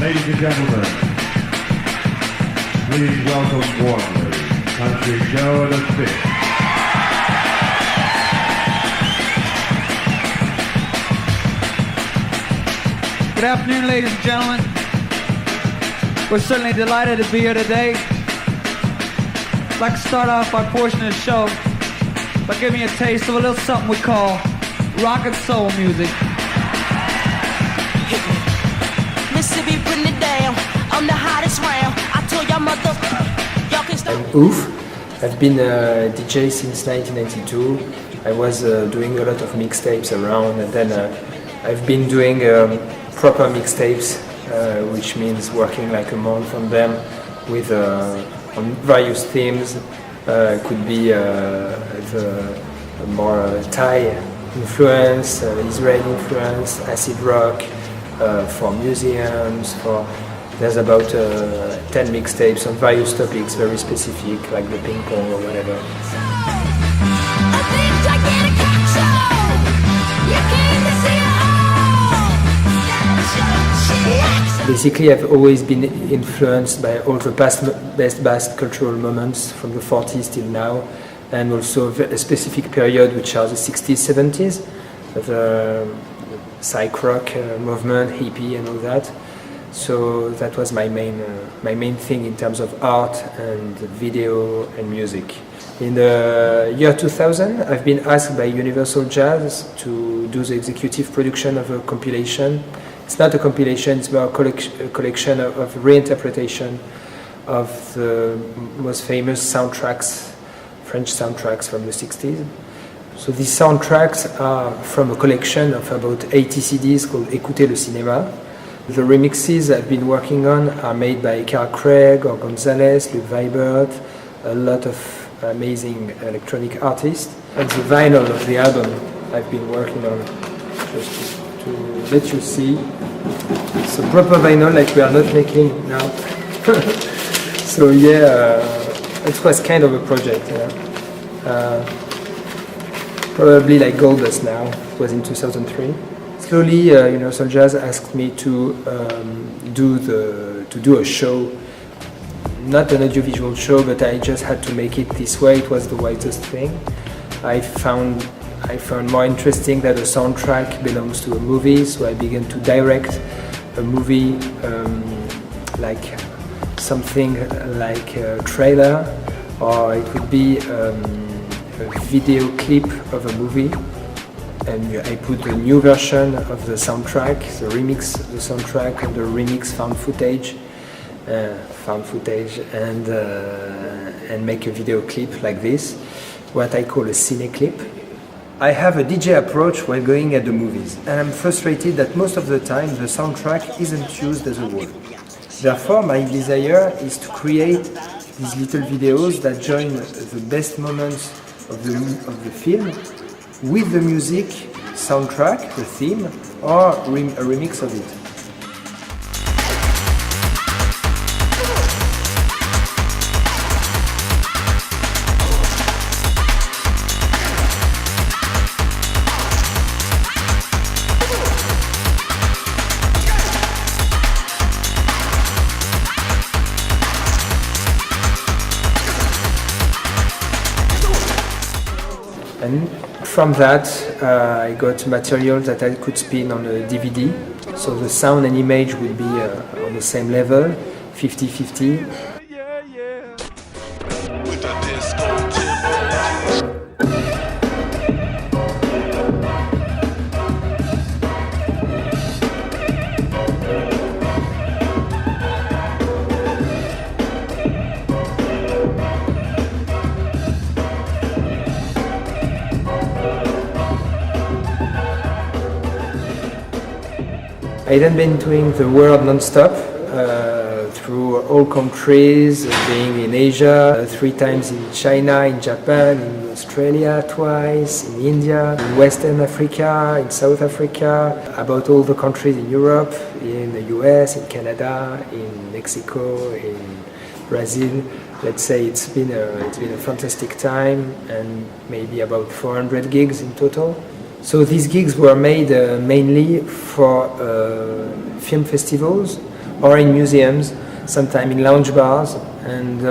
Ladies and gentlemen, please welcome warmly Country Joe and the Fish. Good afternoon, ladies and gentlemen. We're certainly delighted to be here today. I'd like to start off our portion of the show by giving you a taste of a little something we call rock and soul music. Mississippi putting it down. I'm the hottest round. I told y'all mother, y'all can stop. I'm Oof. I've been a DJ since 1992. I was doing a lot of mixtapes around, and then I've been doing proper mixtapes, which means working like a month on them with on various themes. Could be the more Thai influence, Israeli influence, acid rock, for museums. There's about 10 mixtapes on various topics, very specific, like the ping pong or whatever. Basically, I've always been influenced by all the best cultural moments from the 40s till now, and also a specific period, which are the 60s, 70s, the psych rock movement, hippie, and all that. So that was my main thing in terms of art and video and music. In the year 2000, I've been asked by Universal Jazz to do the executive production of a compilation. It's not a compilation, it's more a collection of reinterpretation of the most famous soundtracks, French soundtracks from the 60s. So these soundtracks are from a collection of about 80 CDs called Écoutez le cinéma. The remixes I've been working on are made by Carl Craig or Gonzalez, Luke Vibert, a lot of amazing electronic artists. And the vinyl of the album I've been working on, just to let you see. It's a proper vinyl like we are not making now. So yeah, it was kind of a project. Probably like gold dust now. It was in 2003. Slowly, Universal Jazz asked me to do a show, not an audiovisual show, but I just had to make it this way. It was the wisest thing. I found more interesting that a soundtrack belongs to a movie, so I began to direct a movie, like something like a trailer, or it would be a video clip of a movie. And I put a new version of the soundtrack, the remix of the soundtrack, and the remix found footage, and make a video clip like this, what I call a cine clip. I have a DJ approach when going at the movies, and I'm frustrated that most of the time the soundtrack isn't used as a whole. Therefore, my desire is to create these little videos that join the best moments of the film with the music, soundtrack, the theme, or a remix of it. And from that, I got material that I could spin on a DVD. So the sound and image would be on the same level, 50-50. I then been doing the world non-stop through all countries, being in Asia, 3 times in China, in Japan, in Australia twice, in India, in Western Africa, in South Africa, about all the countries in Europe, in the US, in Canada, in Mexico, in Brazil. Let's say it's been a fantastic time, and maybe about 400 gigs in total. So these gigs were made mainly for film festivals or in museums, sometimes in lounge bars, and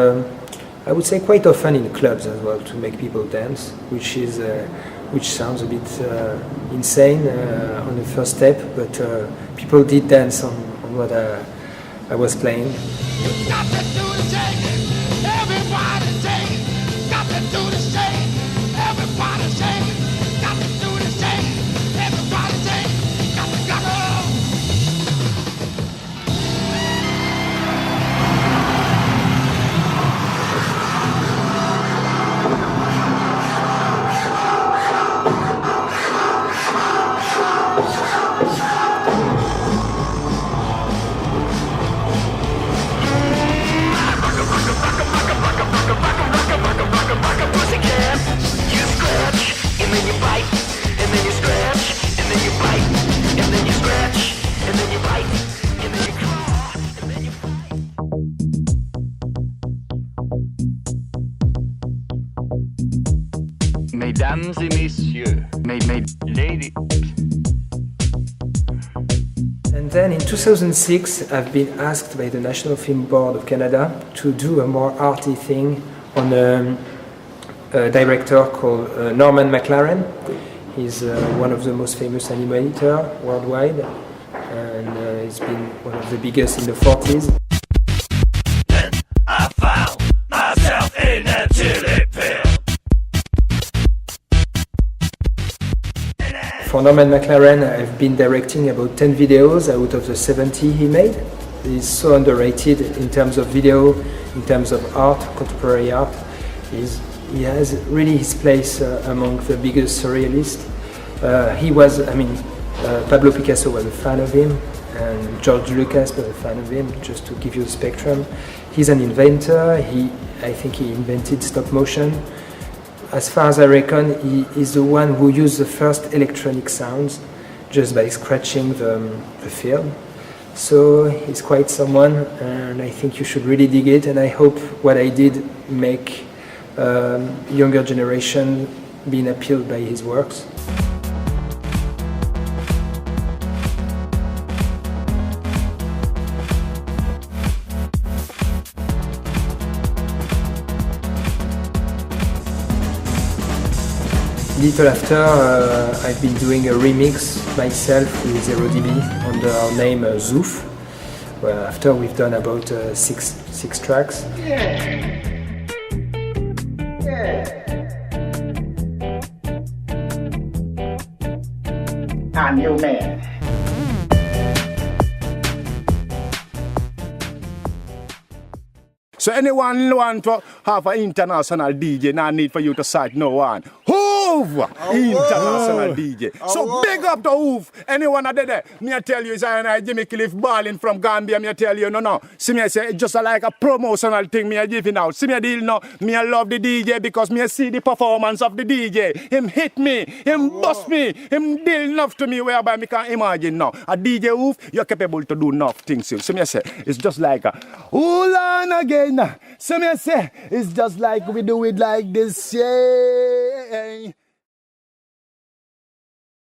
I would say quite often in clubs as well, to make people dance, which sounds a bit insane on the first step, but people did dance on what I was playing. Got to do the shake, everybody shake. Got to do the shake, everybody shake. Got to do the shake, everybody shake. Got to. Mesdames et messieurs, ladies. And then in 2006, I've been asked by the National Film Board of Canada to do a more arty thing on a director called Norman McLaren. He's one of the most famous animators worldwide, and he's been one of the biggest in the 40s. I found myself in a chili pill. For Norman McLaren, I've been directing about 10 videos out of the 70 he made. He's so underrated in terms of video, in terms of art, contemporary art. He has really his place among the biggest surrealists. Pablo Picasso was a fan of him, and George Lucas was a fan of him, just to give you the spectrum. He's an inventor. I think he invented stop motion. As far as I reckon, he is the one who used the first electronic sounds just by scratching the film. So he's quite someone, and I think you should really dig it, and I hope what I did make younger generation being appealed by his works. Little after, I've been doing a remix myself with ZeroDB under our name Oof. Well, after we've done about six tracks. I'm your man. So anyone want to have an international DJ, no need for you to cite no one. Oof! International DJ. So big up to Oof. Anyone out there, me I tell you, is I Jimmy Cliff balling from Gambia, me I tell you, no. See me I say, it's just like a promotional thing me I giving out. See me I deal no, me I love the DJ because me I see the performance of the DJ. Him hit me, him bust me, him deal enough to me whereby me can imagine now. A DJ Oof, you're capable to do enough things. So me I say, it's just like a, hold on again. So me I say, it's just like we do it like this, yeah.